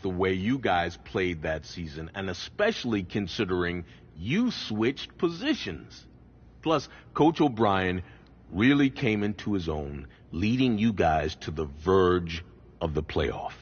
of the way you guys played that season, and especially considering you switched positions. Plus, Coach O'Brien really came into his own, leading you guys to the verge of the playoff.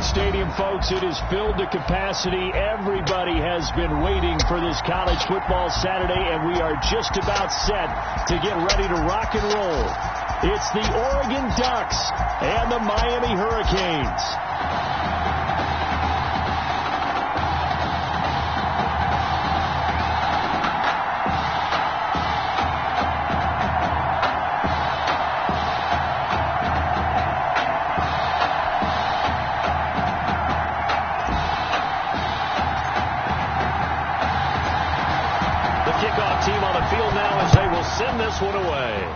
Stadium, folks, it is filled to capacity. Everybody has been waiting for this college football Saturday, and we are just about set to get ready to rock and roll. It's the Oregon Ducks and the Miami Hurricanes. This one away.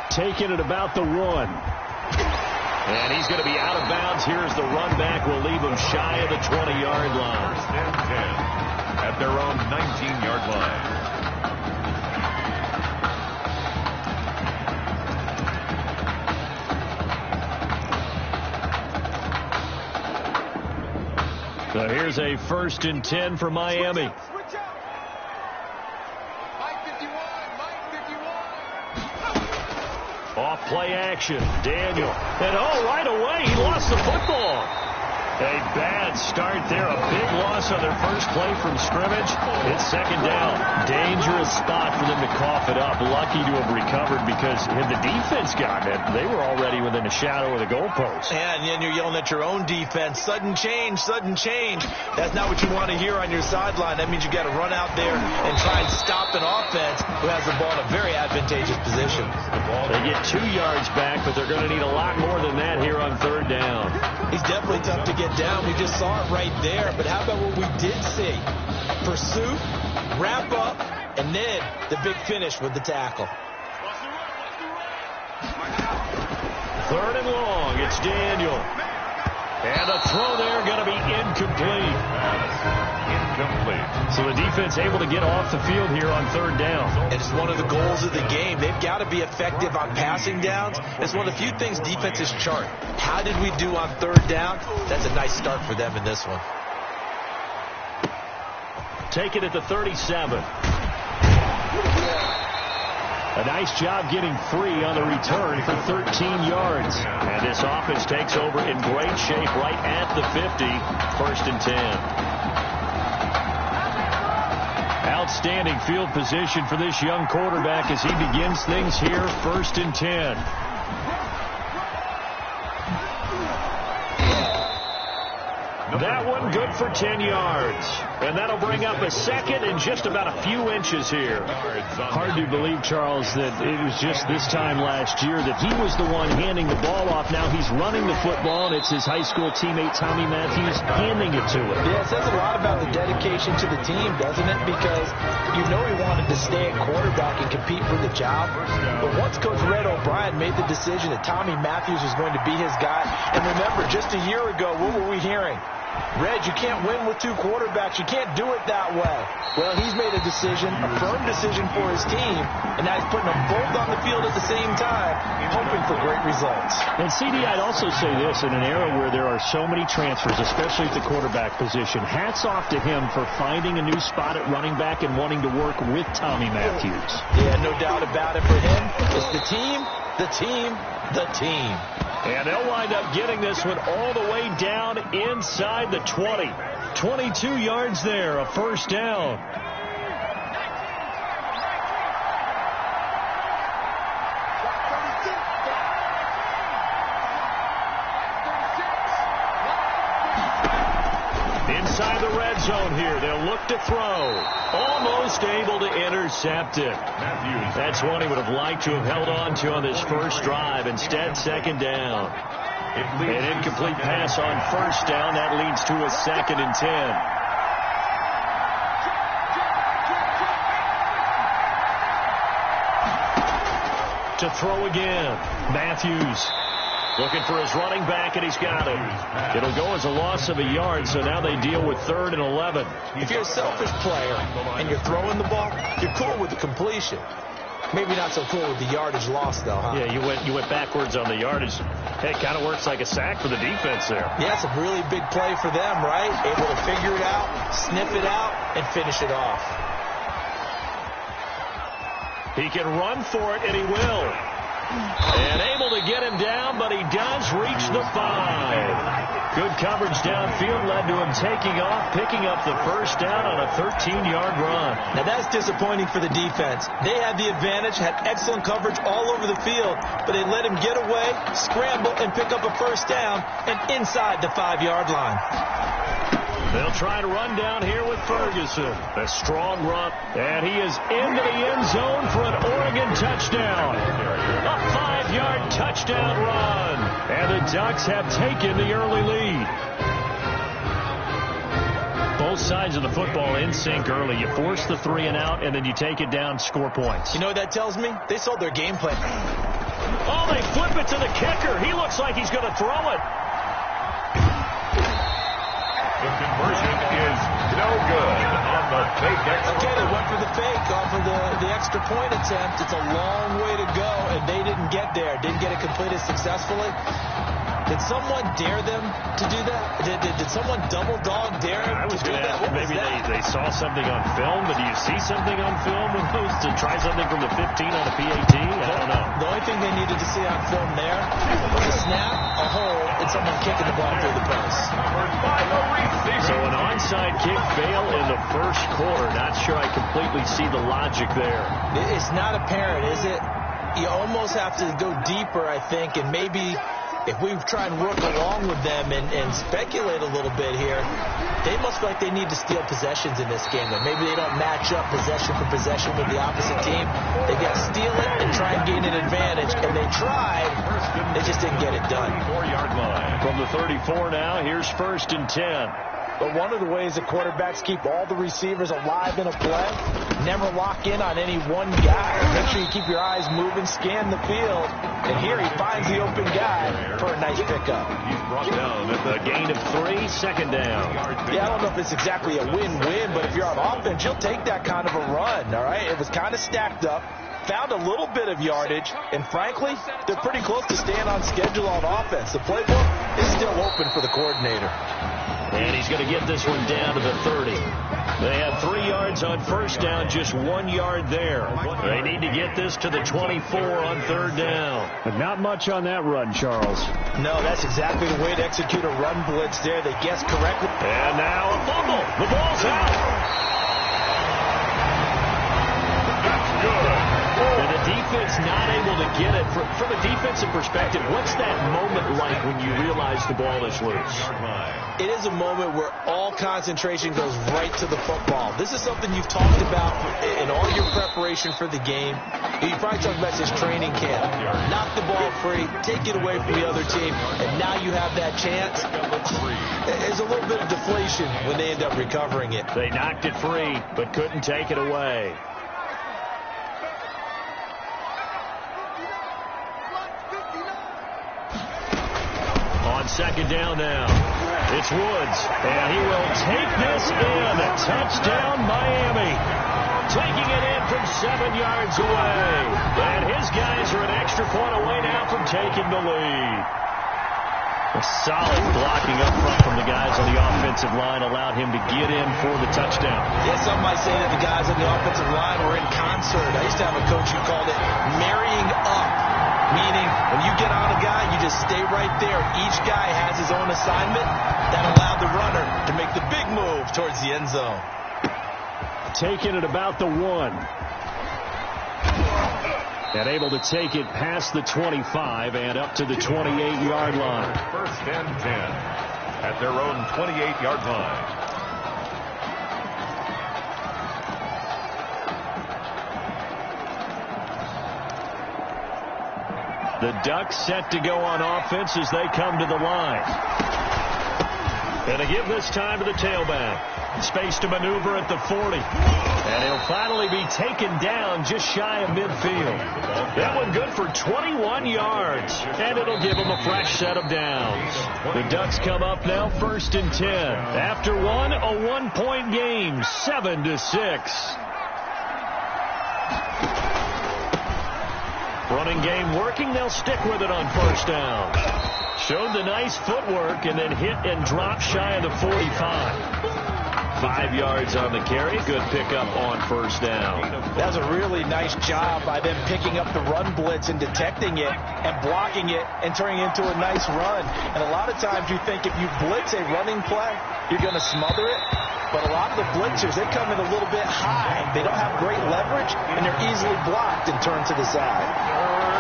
Taking it about the 1. And he's going to be out of bounds. Here's the run back. Will leave him shy of the 20-yard line. First and 10 at their own 19-yard line. So here's a 1st and 10 for Miami. Off play action. Daniel. And right away, he lost the football. A bad start there. A big loss on their first play from scrimmage. It's 2nd down. Dangerous spot for them to cough it up. Lucky to have recovered because had the defense gotten it, they were already within a shadow of the goalpost. Yeah, and then you're yelling at your own defense. Sudden change, sudden change. That's not what you want to hear on your sideline. That means you got to run out there and try and stop an offense who has the ball in a very advantageous position. They get 2 yards back, but they're going to need a lot more than that here on 3rd down. He's definitely tough to get down. We just saw it right there. But how about what we did see? Pursuit, wrap up, and then the big finish with the tackle. 3rd and long. It's Daniel. And a throw there going to be incomplete. Incomplete. So the defense able to get off the field here on 3rd down. And it's one of the goals of the game. They've got to be effective on passing downs. It's one of the few things defenses chart. How did we do on 3rd down? That's a nice start for them in this one. Take it at the 37. A nice job getting free on the return for 13 yards. And this offense takes over in great shape right at the 50. 1st and 10. Outstanding field position for this young quarterback as he begins things here. 1st and 10. That one good for 10 yards. And that'll bring up a 2nd and just about a few inches here. Hard to believe, Charles, that it was just this time last year that he was the one handing the ball off. Now he's running the football, and it's his high school teammate, Tommy Matthews, handing it to him. Yeah, it says a lot about the dedication to the team, doesn't it? Because you know he wanted to stay at quarterback and compete for the job. But once Coach Red O'Brien made the decision that Tommy Matthews was going to be his guy, and remember, just a year ago, what were we hearing? Red, you can't win with 2 quarterbacks. You can't do it that way. Well, he's made a decision, a firm decision for his team, and now he's putting them both on the field at the same time, hoping for great results. And CD, I'd also say this, in an era where there are so many transfers, especially at the quarterback position, hats off to him for finding a new spot at running back and wanting to work with Tommy Matthews. Yeah, no doubt about it for him. It's the team, the team, the team. And they'll wind up getting this one all the way down inside the 20. 22 yards there, a 1st down. Inside the red zone here, they'll look to throw. Almost able to intercept it. That's one he would have liked to have held on to on this first drive. Instead, 2nd down. An incomplete pass on first down. That leads to a 2nd and 10. To throw again. Matthews looking for his running back, and he's got him. It'll go as a loss of a yard, so now they deal with 3rd and 11. If you're a selfish player and you're throwing the ball, you're cool with the completion. Maybe not so cool with the yardage loss, though, huh? Yeah, you went backwards on the yardage. Hey, it kind of works like a sack for the defense there. Yeah, it's a really big play for them, right? Able to figure it out, sniff it out, and finish it off. He can run for it, and he will. And able to get him down, but he does reach the 5. Good coverage downfield led to him taking off, picking up the first down on a 13-yard run. Now that's disappointing for the defense. They had the advantage, had excellent coverage all over the field, but they let him get away, scramble, and pick up a first down, and inside the 5-yard line. They'll try to run down here with Ferguson. A strong run, and he is into the end zone for an Oregon touchdown. A 5-yard touchdown run. And the Ducks have taken the early lead. Both sides of the football in sync early. You force the 3 and out, and then you take it down, score points. You know what that tells me? They sold their game plan. Oh, they flip it to the kicker. He looks like he's going to throw it. The conversion is no good on the fake extra. Okay, they went for the fake off of the extra point attempt. It's a long way to go, and they didn't get there. Didn't get it completed successfully. Did someone dare them to do that? Did someone double dog dare them to do that? Maybe they saw something on film, but do you see something on film with those to try something from the 15 on a PAT? I don't know. The only thing they needed to see on film there was a snap, a hole, and someone kicking the ball through the post. So an onside kick fail in the first quarter. Not sure I completely see the logic there. It's not apparent, is it? You almost have to go deeper, I think, and maybe if we try and work along with them and speculate a little bit here, they must feel like they need to steal possessions in this game. That maybe they don't match up possession for possession with the opposite team. They got to steal it and try and gain an advantage. And they tried. They just didn't get it done. 4-yard line. From the 34 now, here's 1st and 10. But one of the ways that quarterbacks keep all the receivers alive in a play, never lock in on any one guy. Make sure you keep your eyes moving, scan the field. And here he finds the open guy for a nice pickup. He's brought down at A gain of 3, 2nd down. Yeah, I don't know if it's exactly a win-win, but if you're on offense, you'll take that kind of a run, all right? It was kind of stacked up, found a little bit of yardage, and frankly, they're pretty close to staying on schedule on offense. The playbook is still open for the coordinator. And he's going to get this one down to the 30. They had 3 yards on first down, just 1 yard there. They need to get this to the 24 on 3rd down. But not much on that run, Charles. No, that's exactly the way to execute a run blitz there. They guessed correctly. And now a fumble. The ball's out. That's good. And the defense not able to get it. From a defensive perspective, what's that moment like when you realize the ball is loose? It is a moment where all concentration goes right to the football. This is something you've talked about in all your preparation for the game. You probably talked about this training camp. Knock the ball free, take it away from the other team, and now you have that chance. There's a little bit of deflation when they end up recovering it. They knocked it free, but couldn't take it away. On 2nd down now, it's Woods, and he will take this in. A touchdown, Miami. Taking it in from 7 yards away. And his guys are an extra point away now from taking the lead. A solid blocking up front from the guys on the offensive line allowed him to get in for the touchdown. Yeah, some might say that the guys on the offensive line were in concert. I used to have a coach who called it marrying up. Meaning, when you get on a guy, you just stay right there. Each guy has his own assignment. That allowed the runner to make the big move towards the end zone. Taking it about the 1. And able to take it past the 25 and up to the 28-yard line. 1st and 10 at their own 28-yard line. The Ducks set to go on offense as they come to the line. And to give this time to the tailback. Space to maneuver at the 40. And he'll finally be taken down just shy of midfield. That one good for 21 yards. And it'll give him a fresh set of downs. The Ducks come up now 1st and 10. After one, a one-point game, 7-6. Running game working. They'll stick with it on 1st down. Showed the nice footwork and then hit and drop shy of the 45. 5 yards on the carry. Good pickup on 1st down. That was a really nice job by them picking up the run blitz and detecting it and blocking it and turning it into a nice run. And a lot of times you think if you blitz a running play, you're going to smother it. But a lot of the blitzers, they come in a little bit high. They don't have great leverage, and they're easily blocked and turned to the side.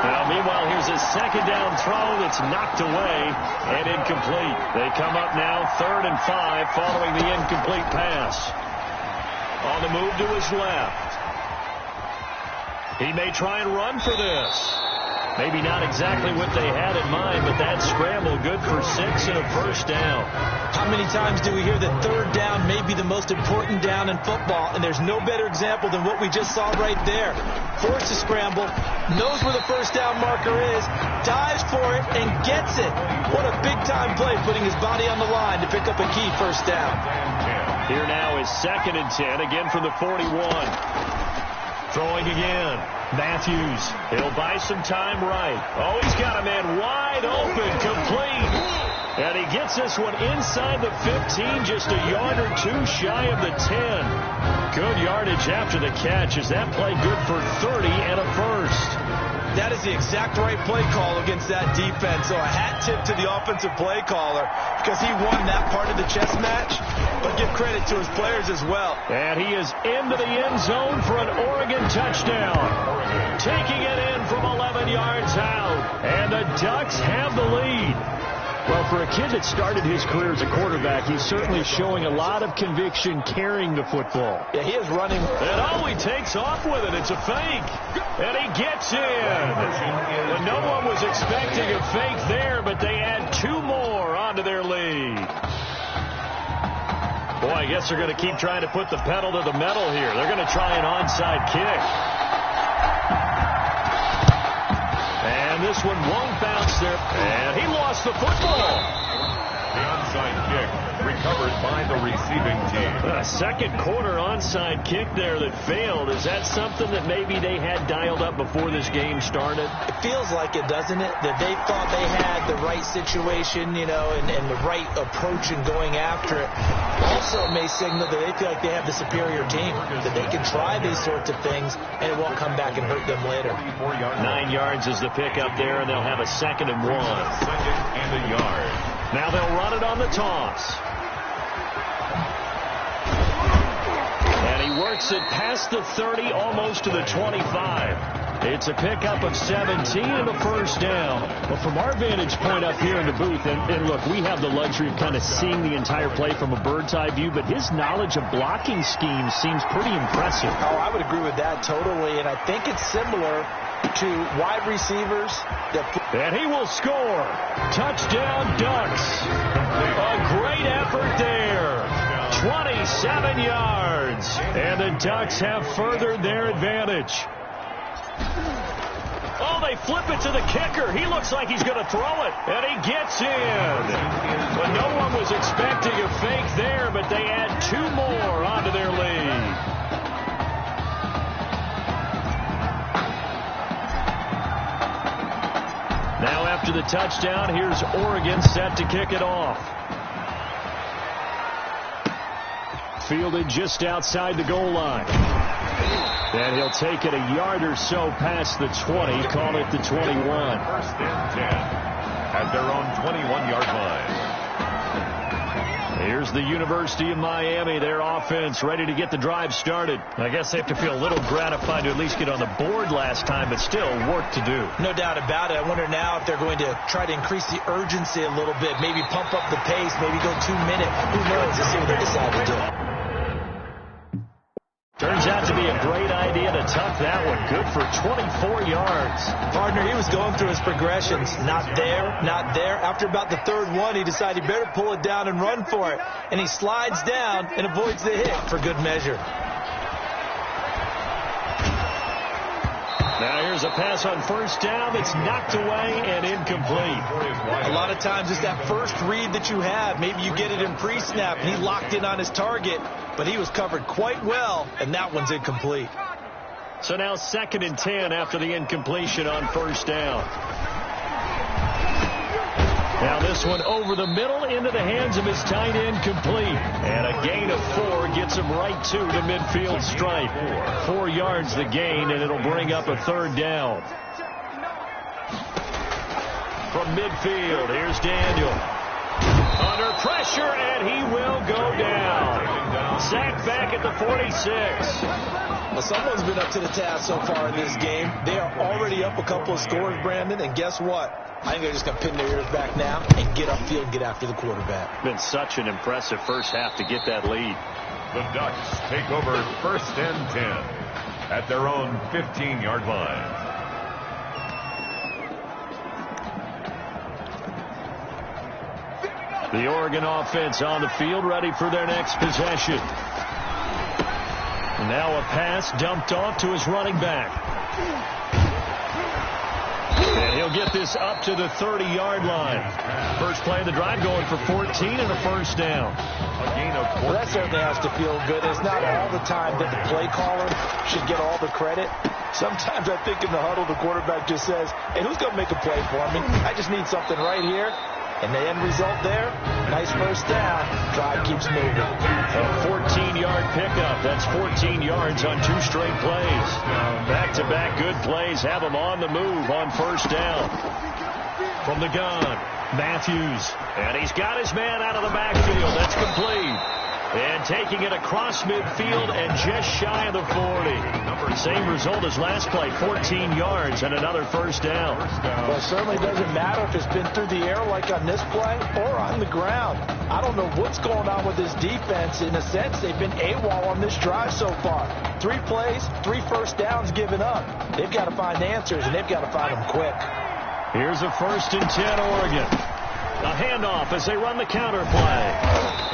Now, meanwhile, here's a 2nd down throw that's knocked away and incomplete. They come up now 3rd and 5 following the incomplete pass. On the move to his left. He may try and run for this. Maybe not exactly what they had in mind, but that scramble good for 6 and a 1st down. How many times do we hear that 3rd down may be the most important down in football, and there's no better example than what we just saw right there. Forced to scramble, knows where the 1st down marker is, dives for it, and gets it. What a big-time play, putting his body on the line to pick up a key 1st down. Here now is 2nd and 10, again from the 41. Throwing again. Matthews. He'll buy some time right. Oh, he's got a man wide open, complete. And he gets this one inside the 15, just a yard or two shy of the 10. Good yardage after the catch. Is that play good for 30 and a 1st? That is the exact right play call against that defense. So a hat tip to the offensive play caller because he won that part of the chess match. But give credit to his players as well. And he is into the end zone for an Oregon touchdown. Taking it in from 11 yards out. And the Ducks have the lead. Well, for a kid that started his career as a quarterback, he's certainly showing a lot of conviction carrying the football. Yeah, he is running. And oh, he takes off with it. It's a fake. And he gets in. Well, no one was expecting a fake there, but they add 2 more onto their lead. Boy, I guess they're going to keep trying to put the pedal to the metal here. They're going to try an onside kick. And this one won't bounce there. And he lost the football. The onside kick recovered by the receiving team. A 2nd quarter onside kick there that failed. Is that something that maybe they had dialed up before this game started? It feels like it, doesn't it? That they thought they had the right situation, you know, and the right approach in going after it. Also, it may signal that they feel like they have the superior team, that they can try these sorts of things, and it won't come back and hurt them later. 9 yards is the pickup there, and they'll have a 2nd and 1. 2nd and a yard. Now they'll run it on the toss. And he works it past the 30, almost to the 25. It's a pickup of 17 and a 1st down. Well, from our vantage point up here in the booth, and look, we have the luxury of kind of seeing the entire play from a bird's eye view, but his knowledge of blocking schemes seems pretty impressive. Oh, I would agree with that totally, and I think it's similar to wide receivers. And he will score. Touchdown, Ducks. A great effort there. 27 yards. And the Ducks have furthered their advantage. Oh, they flip it to the kicker. He looks like he's going to throw it. And he gets in. But no one was expecting a fake there, but they add 2 more onto their lead. Now after the touchdown, here's Oregon set to kick it off. Fielded just outside the goal line. And he'll take it a yard or so past the 20, call it the 21. 1st and 10 at their own 21-yard line. Here's the University of Miami, their offense ready to get the drive started. I guess they have to feel a little gratified to at least get on the board last time, but still work to do. No doubt about it. I wonder now if they're going to try to increase the urgency a little bit, maybe pump up the pace, maybe go 2 minutes. Who knows? Let's see what they decide to do. Turns Turns out to be a great idea to tuck that one. Good for 24 yards. Partner, he was going through his progressions. Not there, not there. After about the third one, he decided he better pull it down and run for it. And he slides down and avoids the hit for good measure. Now here's a pass on first down that's knocked away and incomplete. A lot of times it's that first read that you have. Maybe you get it in pre-snap and he locked in on his target, but he was covered quite well, and that one's incomplete. So now 2nd and 10 after the incompletion on first down. Now this one over the middle into the hands of his tight end, complete. And a gain of 4 gets him right to the midfield stripe. 4 yards the gain, and it'll bring up a 3rd down. From midfield, here's Daniel. Under pressure, and he will go down. Sacked back at the 46. Well, someone's been up to the task so far in this game. They are already up a couple of scores, Brandon, and guess what? I think they're just going to pin their ears back now and get upfield and get after the quarterback. Been such an impressive first half to get that lead. The Ducks take over 1st and 10 at their own 15-yard line. The Oregon offense on the field, ready for their next possession. Now a pass dumped off to his running back. And he'll get this up to the 30-yard line. First play of the drive going for 14 and a first down. A gain of 14. Well, that certainly has to feel good. It's not all the time that the play caller should get all the credit. Sometimes I think in the huddle the quarterback just says, hey, who's going to make a play for me? I just need something right here. And the end result there, nice first down. Drive keeps moving. A 14-yard pickup. That's 14 yards on 2 straight plays. Back-to-back good plays have him on the move on first down. From the gun, Matthews. And he's got his man out of the backfield. That's complete. And taking it across midfield and just shy of the 40. Same result as last play, 14 yards and another first down. Well, it certainly doesn't matter if it's been through the air like on this play or on the ground. I don't know what's going on with this defense. In a sense, they've been AWOL on this drive so far. 3 plays, 3 first downs given up. They've got to find answers, and they've got to find them quick. Here's a 1st and 10 Oregon. A handoff as they run the counter play.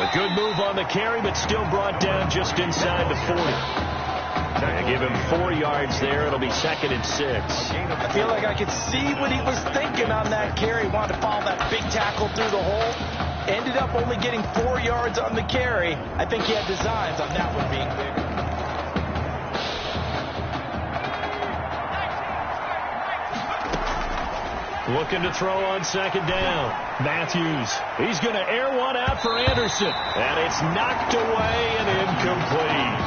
A good move on the carry, but still brought down just inside the 40. They give him 4 yards there. It'll be 2nd and 6. I feel like I could see what he was thinking on that carry. Wanted to follow that big tackle through the hole. Ended up only getting 4 yards on the carry. I think he had designs on that one being bigger. Looking to throw on 2nd down. Matthews. He's going to air one out for Anderson. And it's knocked away and incomplete.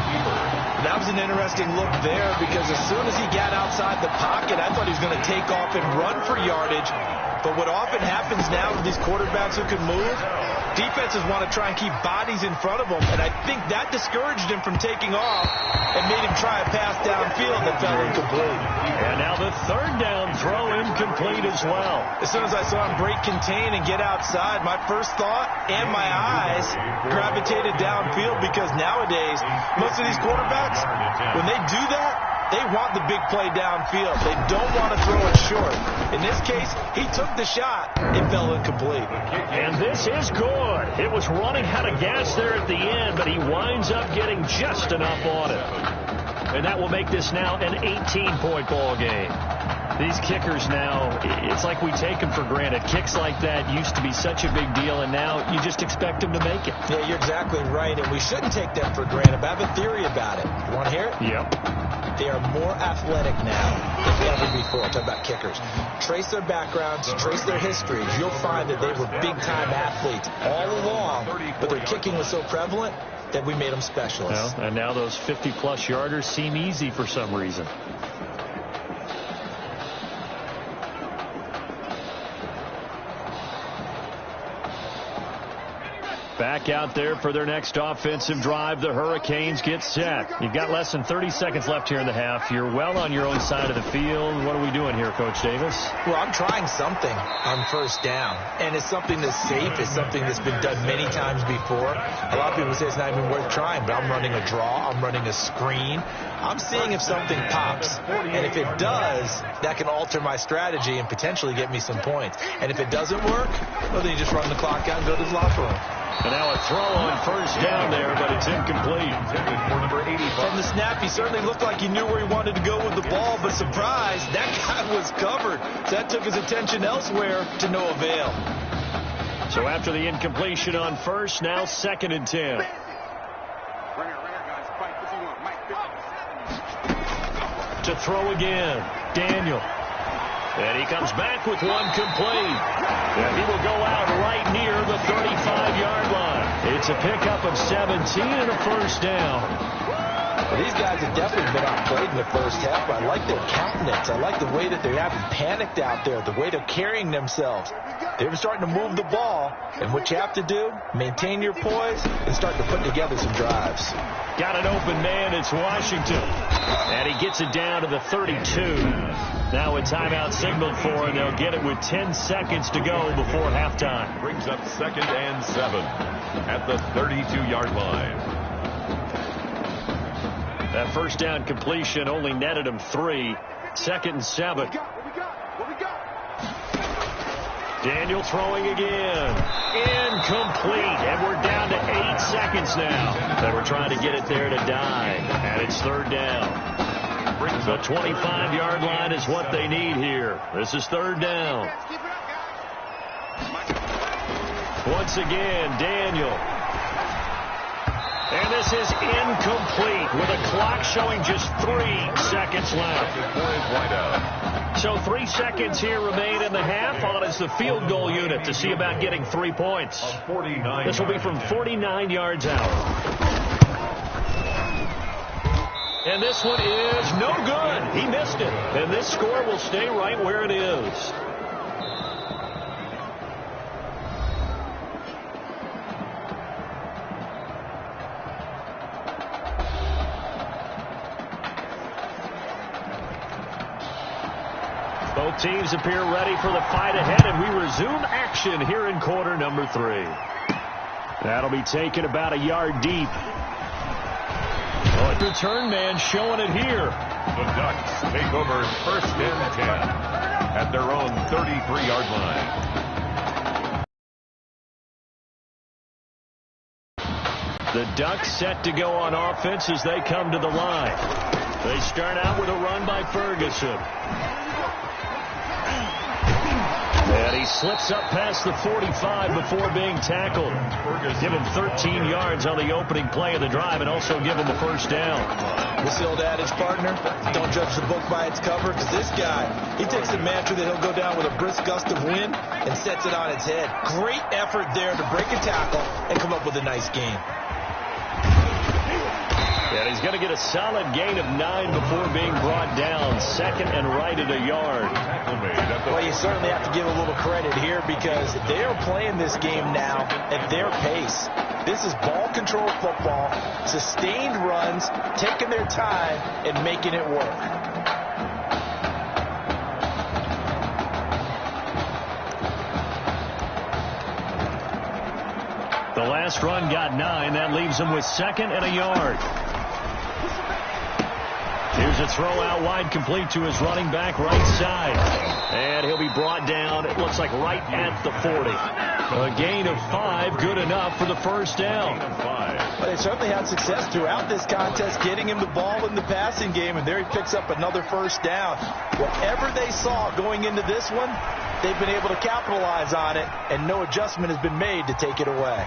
That was an interesting look there because as soon as he got outside the pocket, I thought he was going to take off and run for yardage. But what often happens now with these quarterbacks who can move, defenses want to try and keep bodies in front of them. And I think that discouraged him from taking off and made him try a pass downfield that fell incomplete. And now the 3rd down throw incomplete as well. As soon as I saw him break contain and get outside, my first thought and my eyes gravitated downfield because nowadays, most of these quarterbacks, when they do that, they want the big play downfield. They don't want to throw it short. In this case, he took the shot. It fell incomplete. And this is good. It was running out of gas there at the end, but he winds up getting just enough on it. And that will make this now an 18-point ball game. These kickers now, it's like we take them for granted. Kicks like that used to be such a big deal, and now you just expect them to make it. Yeah, you're exactly right, and we shouldn't take them for granted, but I have a theory about it. You want to hear it? Yep. They are more athletic now than ever before. I'm talking about kickers. Trace their backgrounds, trace their histories. You'll find that they were big-time athletes all along, but their kicking was so prevalent that we made them specialists. Well, and now those 50-plus yarders seem easy for some reason. Back out there for their next offensive drive. The Hurricanes get set. You've got less than 30 seconds left here in the half. You're well on your own side of the field. What are we doing here, Coach Davis? Well, I'm trying something on first down, and it's something that's safe. It's something that's been done many times before. A lot of people say it's not even worth trying, but I'm running a draw. I'm running a screen. I'm seeing if something pops, and if it does, that can alter my strategy and potentially get me some points. And if it doesn't work, well, then you just run the clock out and go to the locker room. And now a throw on first down there, but it's incomplete. From the snap, he certainly looked like he knew where he wanted to go with the ball, but surprise, that guy was covered. So that took his attention elsewhere to no avail. So after the incompletion on first, now 2nd and 10. To throw again, Daniel. And he comes back with one complete. And he will go out right near the 35-yard line. It's a pickup of 17 and a first down. Well, these guys have definitely been outplayed in the first half. I like their countenance. I like the way that they haven't panicked out there, the way they're carrying themselves. They're starting to move the ball. And what you have to do, maintain your poise and start to put together some drives. Got an open man. It's Washington. And he gets it down to the 32. Now a timeout signaled for, and they'll get it with 10 seconds to go before halftime. Brings up 2nd and 7 at the 32-yard line. That first down completion only netted him 3. 2nd and 7. Daniel throwing again. Incomplete. And we're down to 8 seconds now. They were trying to get it there to die. And it's 3rd down. The 25-yard line is what they need here. This is 3rd down. Once again, Daniel. And this is incomplete with a clock showing just 3 seconds left. So 3 seconds here remain in the half on as the field goal unit to see about getting 3 points. This will be from 49 yards out. And this one is no good. He missed it. And this score will stay right where it is. Both teams appear ready for the fight ahead, and we resume action here in quarter number 3. That'll be taken about a yard deep. Oh, return man showing it here. The Ducks take over 1st and 10 at their own 33-yard line. The Ducks set to go on offense as they come to the line. They start out with a run by Ferguson. And he slips up past the 45 before being tackled. Give him 13 yards on the opening play of the drive and also give him a first down. This old adage, partner, don't judge the book by its cover, because this guy, he takes a mantra that he'll go down with a brisk gust of wind and sets it on its head. Great effort there to break a tackle and come up with a nice game. And he's going to get a solid gain of 9 before being brought down. 2nd and right at a yard. Well, you certainly have to give a little credit here because they are playing this game now at their pace. This is ball control football, sustained runs, taking their time and making it work. The last run got 9. That leaves him with 2nd and a yard. Here's a throw out wide, complete to his running back right side. And he'll be brought down, it looks like right at the 40. A gain of 5, good enough for the first down. Well, they certainly had success throughout this contest, getting him the ball in the passing game, and there he picks up another first down. Whatever they saw going into this one, they've been able to capitalize on it, and no adjustment has been made to take it away.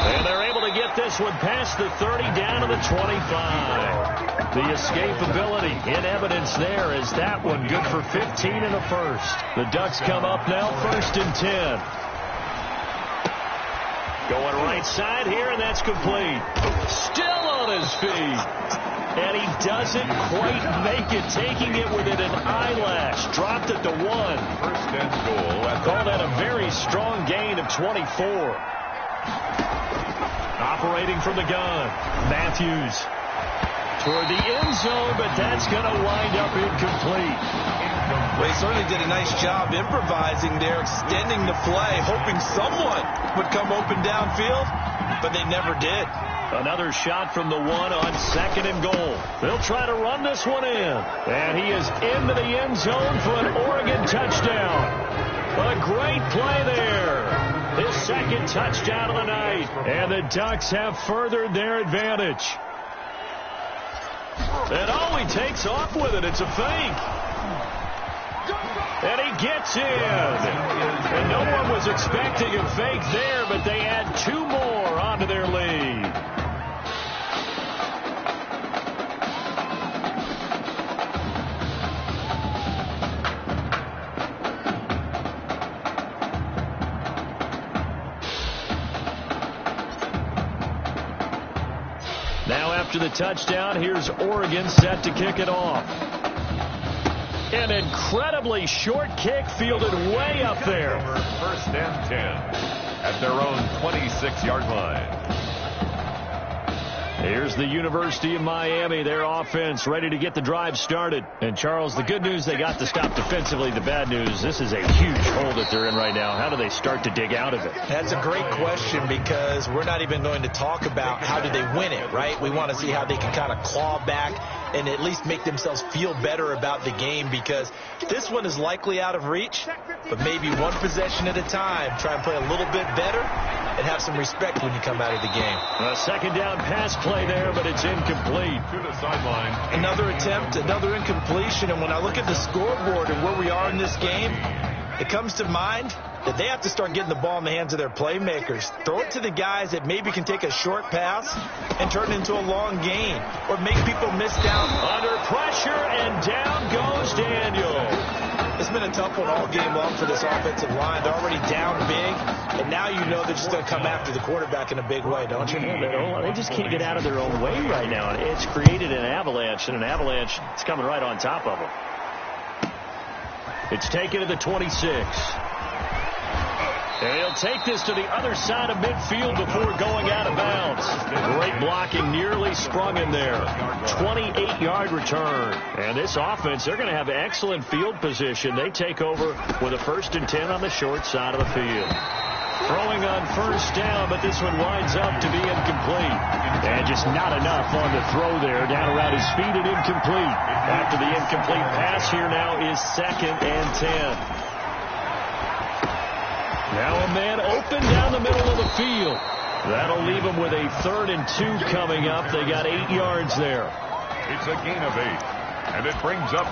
And they're able to get this one past the 30 down to the 25. The escapability in evidence there is that one good for 15 and a first. The Ducks come up now 1st and 10. Going right side here, and that's complete. Still on his feet. And he doesn't quite make it, taking it within an eyelash. Dropped at the 1. 1st and goal. Called that a very strong gain of 24. Operating from the gun, Matthews toward the end zone, but that's going to wind up incomplete. They certainly did a nice job improvising there, extending the play, hoping someone would come open downfield, but they never did. Another shot from the one on 2nd and goal. They'll try to run this one in, and he is into the end zone for an Oregon touchdown. A great play there. His 2nd touchdown of the night, and the Ducks have furthered their advantage. And he takes off with it. It's a fake. And he gets in. And no one was expecting a fake there, but they add 2 more onto their lead. Now after the touchdown, here's Oregon set to kick it off. An incredibly short kick fielded way up there. 1st and 10 at their own 26-yard line. Here's the University of Miami, their offense ready to get the drive started. And, Charles, the good news, they got to stop defensively. The bad news, this is a huge hole that they're in right now. How do they start to dig out of it? That's a great question, because we're not even going to talk about how do they win it, right? We want to see how they can kind of claw back and at least make themselves feel better about the game, because this one is likely out of reach, but maybe one possession at a time. Try and play a little bit better and have some respect when you come out of the game. A 2nd down pass play there, but it's incomplete. To the sideline. Another attempt, another incompletion, and when I look at the scoreboard and where we are in this game, it comes to mind that they have to start getting the ball in the hands of their playmakers. Throw it to the guys that maybe can take a short pass and turn it into a long gain, or make people miss down. Under pressure, and down goes Daniel. It's been a tough one all game long for this offensive line. They're already down big, and now you know they're just going to come after the quarterback in a big way, don't you? They just can't get out of their own way right now. It's created an avalanche, and an avalanche is coming right on top of them. It's taken to the 26. And he'll take this to the other side of midfield before going out of bounds. Great blocking, nearly sprung in there. 28-yard return. And this offense, they're going to have excellent field position. They take over with a 1st and 10 on the short side of the field. Throwing on 1st down, but this one winds up to be incomplete. And just not enough on the throw there. Down around his feet and incomplete. After the incomplete pass, here now is 2nd and 10. Now a man open down the middle of the field. That'll leave them with a 3rd and 2 coming up. They got 8 yards there. It's a gain of 8, and it brings up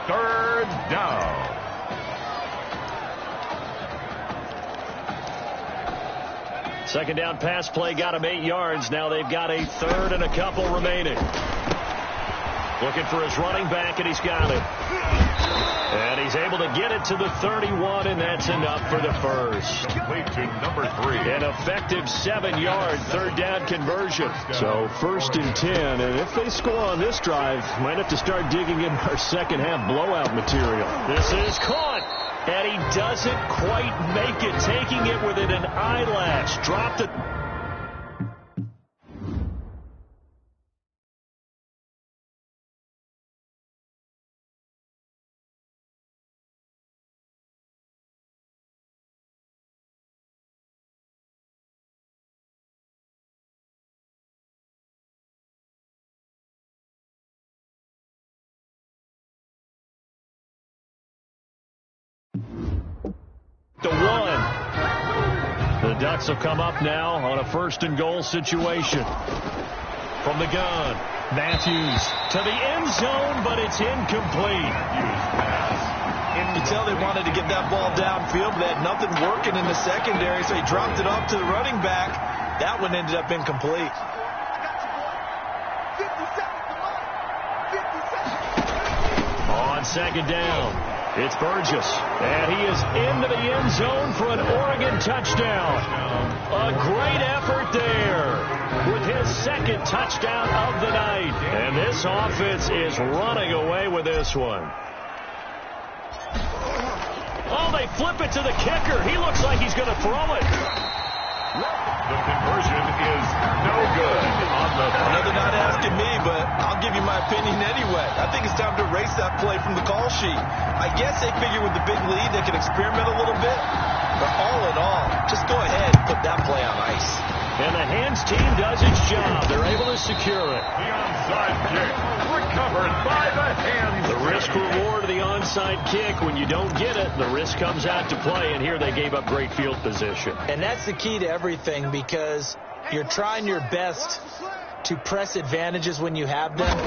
3rd down. Second down pass play got him 8 yards. Now they've got a 3rd and a couple remaining. Looking for his running back, and he's got it. And he's able to get it to the 31, and that's enough for the first. Complete to number 3. An effective 7-yard 3rd down conversion. So 1st and 10, and if they score on this drive, might have to start digging in our second half blowout material. This is caught, and he doesn't quite make it, taking it within an eyelash. Dropped it. The 1. The Ducks will come up now on a 1st and goal situation. From the gun, Matthews to the end zone, but it's incomplete. And you tell they wanted to get that ball downfield, but they had nothing working in the secondary, so he dropped it off to the running back. That one ended up incomplete. On 2nd down, it's Burgess, and he is into the end zone for an Oregon touchdown. A great effort there with his 2nd touchdown of the night. And this offense is running away with this one. Oh, they flip it to the kicker. He looks like he's going to throw it. The opinion anyway. I think it's time to erase that play from the call sheet. I guess they figure with the big lead they can experiment a little bit. But all in all, just go ahead and put that play on ice. And the hands team does its job. They're able to secure it. The onside kick recovered by the hands. The risk-reward of the onside kick, when you don't get it, the risk comes out to play, and here they gave up great field position. And that's the key to everything, because you're trying your best to press advantages when you have them,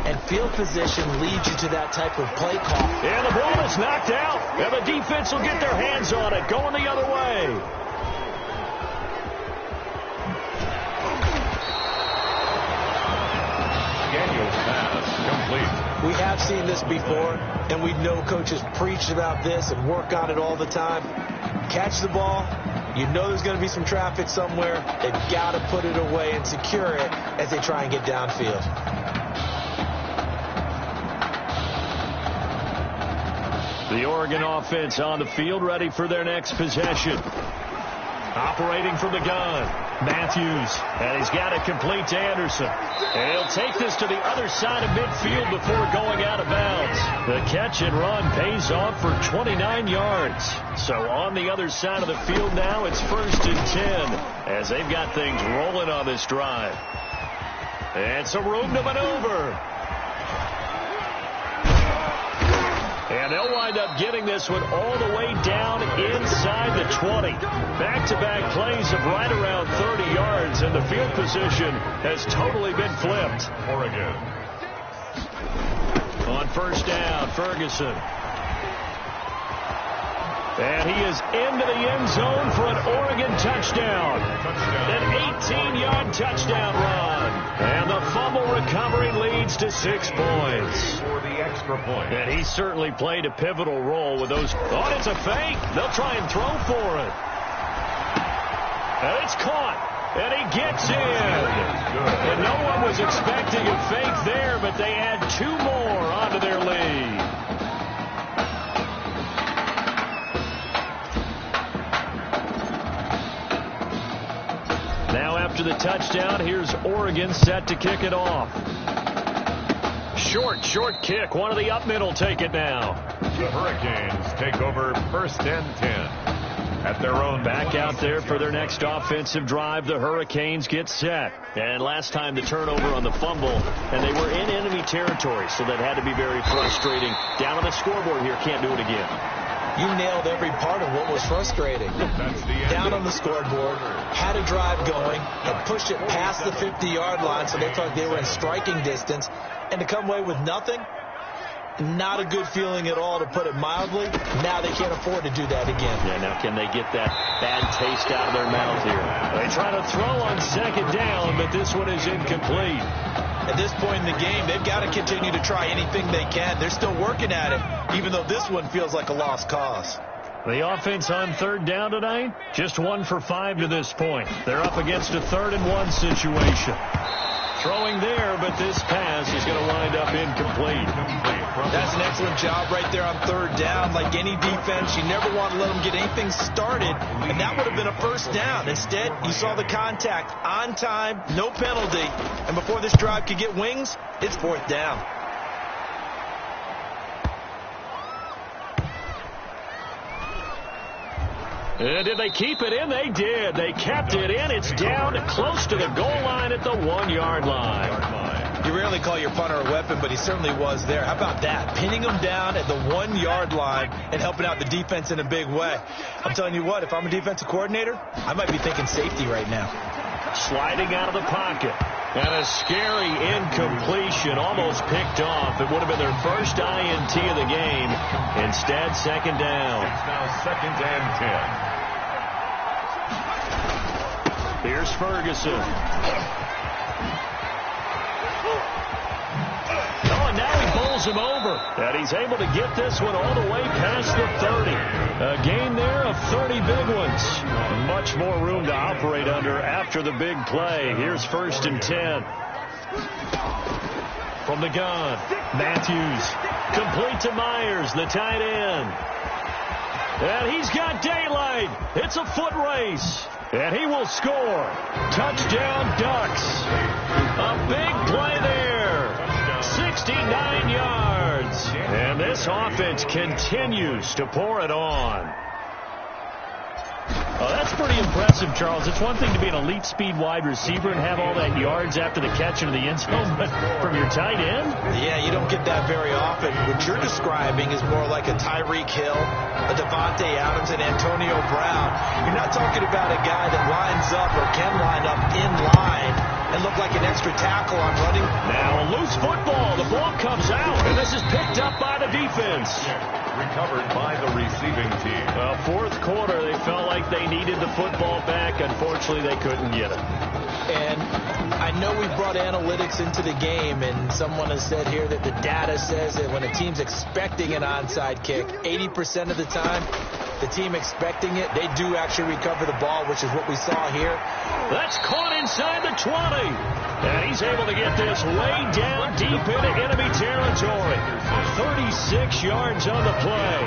and field position leads you to that type of play call. And the ball is knocked out, and the defense will get their hands on it, going the other way. Daniel's pass complete. We have seen this before, and we know coaches preach about this and work on it all the time. Catch the ball. You know there's going to be some traffic somewhere. They've got to put it away and secure it as they try and get downfield. The Oregon offense on the field, ready for their next possession. Operating from the gun, Matthews, and he's got it complete to Anderson. And he'll take this to the other side of midfield before going out of bounds. The catch and run pays off for 29 yards. So on the other side of the field now, it's 1st and 10 as they've got things rolling on this drive. And some room to maneuver. And they'll wind up getting this one all the way down inside the 20. Back-to-back plays of right around 30 yards, and the field position has totally been flipped. Oregon. On 1st down, Ferguson. And he is into the end zone for an Oregon touchdown. An 18-yard touchdown run. And the fumble recovery leads to 6 points. For the extra point. And he certainly played a pivotal role with those. Oh, it's a fake. They'll try and throw for it. And it's caught. And he gets in. And no one was expecting a fake there, but they add 2 more onto their lead. Now after the touchdown, here's Oregon set to kick it off. Short kick. One of the up mid will take it now. The Hurricanes take over 1st and 10 at their own. Back out there for their next offensive drive. The Hurricanes get set. And last time the turnover on the fumble, and they were in enemy territory, so that had to be very frustrating. Down on the scoreboard here, can't do it again. You nailed every part of what was frustrating. Down on the scoreboard, had a drive going, had pushed it past the 50-yard line, so they thought they were in striking distance, and to come away with nothing, not a good feeling at all, to put it mildly. Now they can't afford to do that again. Yeah, now can they get that bad taste out of their mouth here? They try to throw on 2nd down, but this one is incomplete. At this point in the game, they've got to continue to try anything they can. They're still working at it, even though this one feels like a lost cause. The offense on 3rd down tonight, just 1 for 5 to this point. They're up against a 3rd and 1 situation. Throwing there, but this pass is going to wind up incomplete. That's an excellent job right there on 3rd down. Like any defense, you never want to let them get anything started, and that would have been a 1st down. Instead, you saw the contact on time, no penalty, and before this drive could get wings, it's 4th down. And did they keep it in? They did. They kept it in. It's down close to the goal line at the 1-yard line. You rarely call your punter a weapon, but he certainly was there. How about that? Pinning him down at the 1-yard line and helping out the defense in a big way. I'm telling you what, if I'm a defensive coordinator, I might be thinking safety right now. Sliding out of the pocket. And a scary incompletion, almost picked off. It would have been their first INT of the game. Instead, 2nd down. It's now 2nd and 10. Here's Ferguson. Oh, and now he bowls him over. And he's able to get this one all the way past the 30. A gain there of 30 big ones. Much more room to operate under after the big play. Here's 1st and 10. From the gun, Matthews. Complete to Myers, the tight end. And he's got daylight. It's a foot race. And he will score. Touchdown, Ducks. A big play there. 6 this offense continues to pour it on. Oh, that's pretty impressive, Charles. It's one thing to be an elite speed wide receiver and have all that yards after the catch into the end zone, but from your tight end? Yeah, you don't get that very often. What you're describing is more like a Tyreek Hill, a Devontae Adams, and Antonio Brown. You're not talking about a guy that lines up or can line up in line and look like an extra tackle on running. Now a loose football. The ball comes out, and this is picked up by the defense. Recovered by the receiving team. Well, fourth quarter, they felt like they needed the football back. Unfortunately, they couldn't get it. And I know we brought analytics into the game, and someone has said here that the data says that when a team's expecting an onside kick, 80% of the time, the team expecting it, they do actually recover the ball, which is what we saw here. That's caught inside the 20. And he's able to get this way down deep into enemy territory. 36 yards on the play.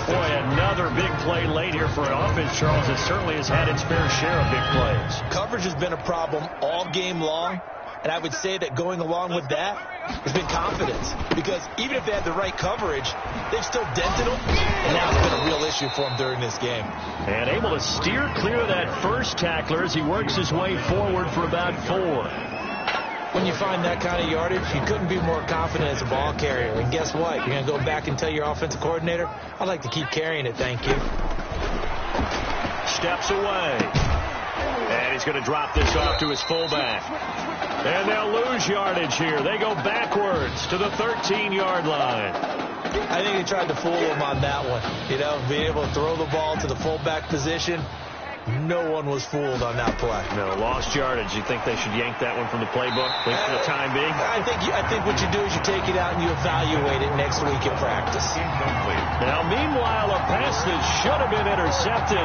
Boy, another big play late here for an offense, Charles, that certainly has had its fair share of big plays. Coverage has been a problem all game long. And I would say that going along with that has been confidence. Because even if they had the right coverage, they've still dented them. And now it's been a real issue for them during this game. And able to steer clear of that first tackler as he works his way forward for about 4. When you find that kind of yardage, you couldn't be more confident as a ball carrier. And guess what? You're going to go back and tell your offensive coordinator, I'd like to keep carrying it, thank you. Steps away. And he's going to drop this off to his fullback. And they'll lose yardage here. They go backwards to the 13-yard line. I think they tried to fool him on that one. You know, being able to throw the ball to the fullback position. No one was fooled on that play. No, lost yardage. You think they should yank that one from the playbook for the time being? I think what you do is you take it out and you evaluate it next week in practice. Now, meanwhile, a pass that should have been intercepted,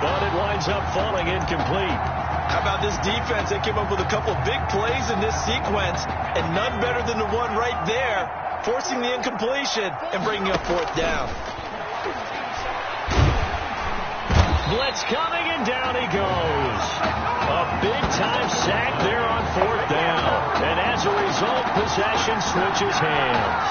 but it winds up falling incomplete. How about this defense? They came up with a couple big plays in this sequence, and none better than the one right there, forcing the incompletion and bringing up fourth down. Blitz coming, and down he goes. A big-time sack there on fourth down. And as a result, possession switches hands.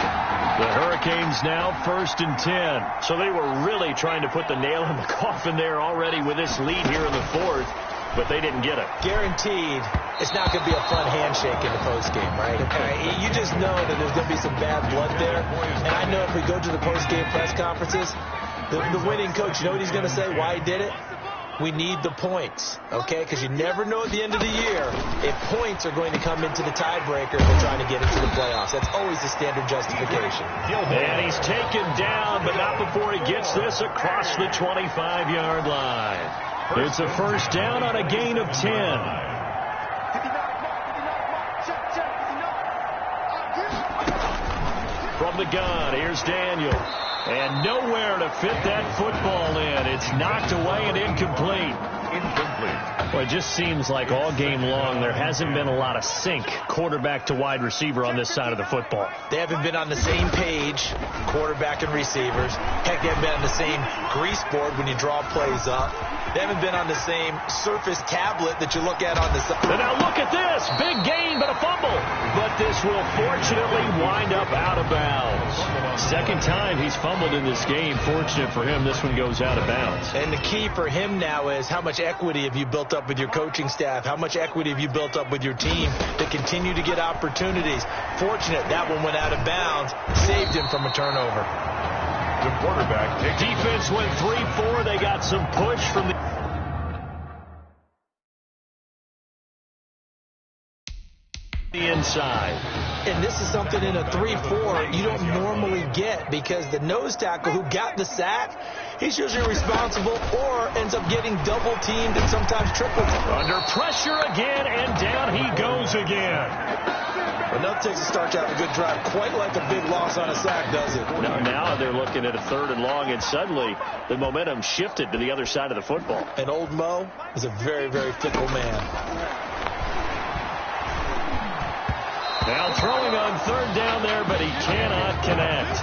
The Hurricanes now 1st and 10. So they were really trying to put the nail in the coffin there already with this lead here in the 4th, but they didn't get it. Guaranteed, it's not going to be a fun handshake in the postgame, right? You just know that there's going to be some bad blood there. And I know if we go to the postgame press conferences, the winning coach, you know what he's going to say, why he did it? We need the points, okay? Because you never know at the end of the year if points are going to come into the tiebreaker if they're trying to get into the playoffs. That's always the standard justification. And he's taken down, but not before he gets this across the 25-yard line. It's a first down on a gain of 10. From the gun, here's Daniel. And nowhere to fit that football in. It's knocked away and incomplete. Well, it just seems like all game long there hasn't been a lot of sync quarterback to wide receiver on this side of the football. They haven't been on the same page, quarterback and receivers. Heck, they haven't been on the same grease board when you draw plays up. They haven't been on the same Surface tablet that you look at on the side. And now look at this. Big gain, but a fumble. But this will fortunately wind up out of bounds. Second time he's fumbled in this game. Fortunate for him, this one goes out of bounds. And the key for him now is how much equity have you built up with your coaching staff? How much equity have you built up with your team to continue to get opportunities? Fortunate that one went out of bounds, saved him from a turnover. The quarterback takes defense went 3-4. They got some push from the inside. And this is something in a 3-4 you don't normally get because the nose tackle who got the sack, he's usually responsible or ends up getting double teamed and sometimes triple teamed. Under pressure again, and down he goes again. Enough takes to start out a good drive, quite like a big loss on a sack, does it? Now they're looking at a 3rd and long, and suddenly the momentum shifted to the other side of the football. And old Mo is a very, very fickle man. Now throwing on 3rd down there, but he cannot connect.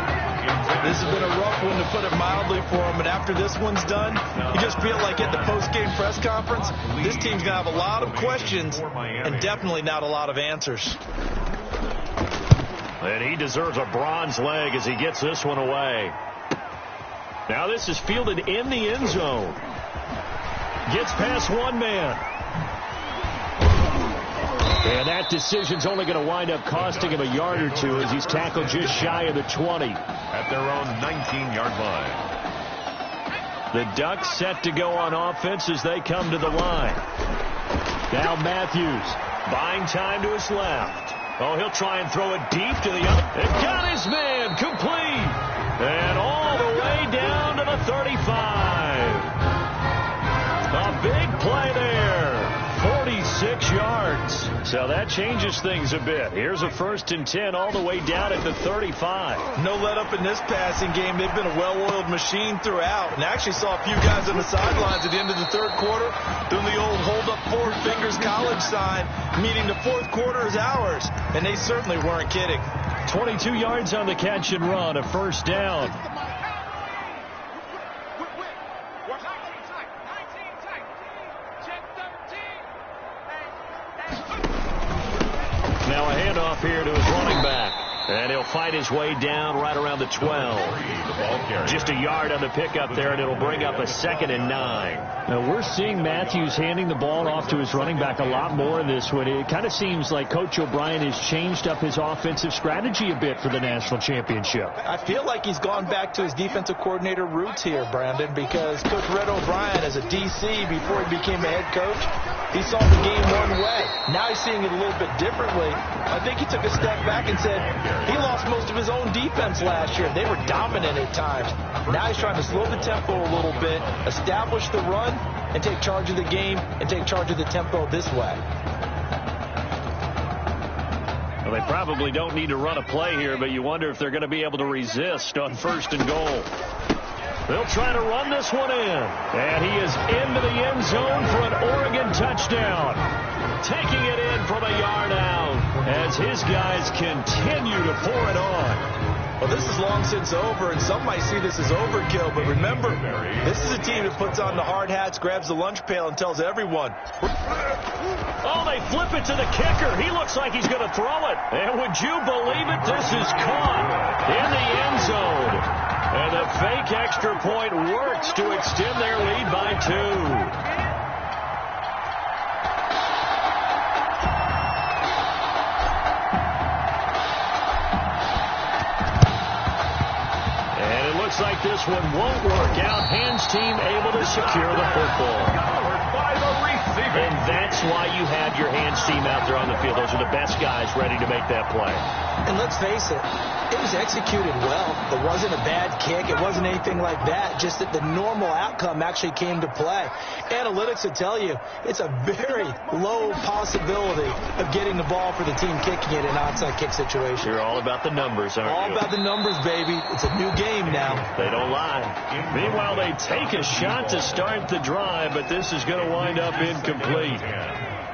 This has been a rough one, to put it mildly, for him. And after this one's done, you just feel like at the post-game press conference, this team's going to have a lot of questions and definitely not a lot of answers. And he deserves a bronze leg as he gets this one away. Now this is fielded in the end zone. Gets past one man. And that decision's only going to wind up costing him a yard or two as he's tackled just shy of the 20. At their own 19-yard line. The Ducks set to go on offense as they come to the line. Now Matthews buying time to his left. Oh, he'll try and throw it deep to the other. They've got his man complete. And all the way down to the 35. A big play there. 46 yards. So that changes things a bit. Here's a 1st and 10 all the way down at the 35. No let up in this passing game. They've been a well-oiled machine throughout. And I actually saw a few guys on the sidelines at the end of the 3rd quarter doing the old hold up 4 fingers college sign, meaning the 4th quarter is ours. And they certainly weren't kidding. 22 yards on the catch and run, a 1st down. Now a handoff here to his running back. And he'll fight his way down right around the 12. Just a yard on the pickup there, and it'll bring up a 2nd and 9. Now we're seeing Matthews handing the ball off to his running back a lot more in this one. It kind of seems like Coach O'Brien has changed up his offensive strategy a bit for the national championship. I feel like he's gone back to his defensive coordinator roots here, Brandon, because Coach Red O'Brien, as a DC before he became a head coach, he saw the game one way. Now he's seeing it a little bit differently. I think he took a step back and said he lost most of his own defense last year. They were dominant at times. Now he's trying to slow the tempo a little bit, establish the run, and take charge of the game and take charge of the tempo this way. Well, they probably don't need to run a play here, but you wonder if they're going to be able to resist on 1st and goal. They'll try to run this one in. And he is into the end zone for an Oregon touchdown. Taking it in from a yard out as his guys continue to pour it on. Well, this is long since over, and some might see this as overkill, but remember, this is a team that puts on the hard hats, grabs the lunch pail, and tells everyone. Oh, they flip it to the kicker. He looks like he's going to throw it. And would you believe it? This is caught in the end zone. And the fake extra point works to extend their lead by 2. Looks like this one won't work out. Hands team able to secure the football. And that's why you have your hands team out there on the field. Those are the best guys ready to make that play. And let's face it, it was executed well. It wasn't a bad kick. It wasn't anything like that. Just that the normal outcome actually came to play. Analytics will tell you it's a very low possibility of getting the ball for the team kicking it in an onside kick situation. You're all about the numbers, aren't you? All about the numbers, baby. It's a new game now. They don't lie. Meanwhile, they take a shot to start the drive, but this is going to wind up incomplete.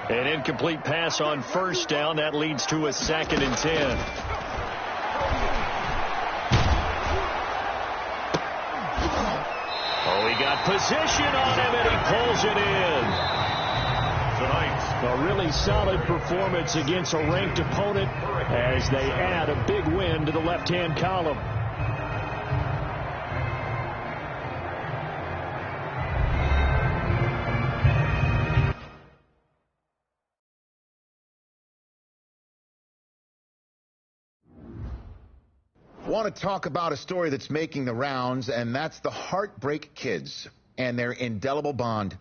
An incomplete pass on 1st down. That leads to a 2nd and 10. Oh, he got position on him, and he pulls it in. A really solid performance against a ranked opponent as they add a big win to the left-hand column. Want to talk about a story that's making the rounds, and that's the Heartbreak Kids and their indelible bond.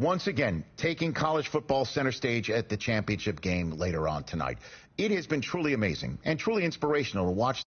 Once again, taking college football center stage at the championship game later on tonight. It has been truly amazing and truly inspirational to watch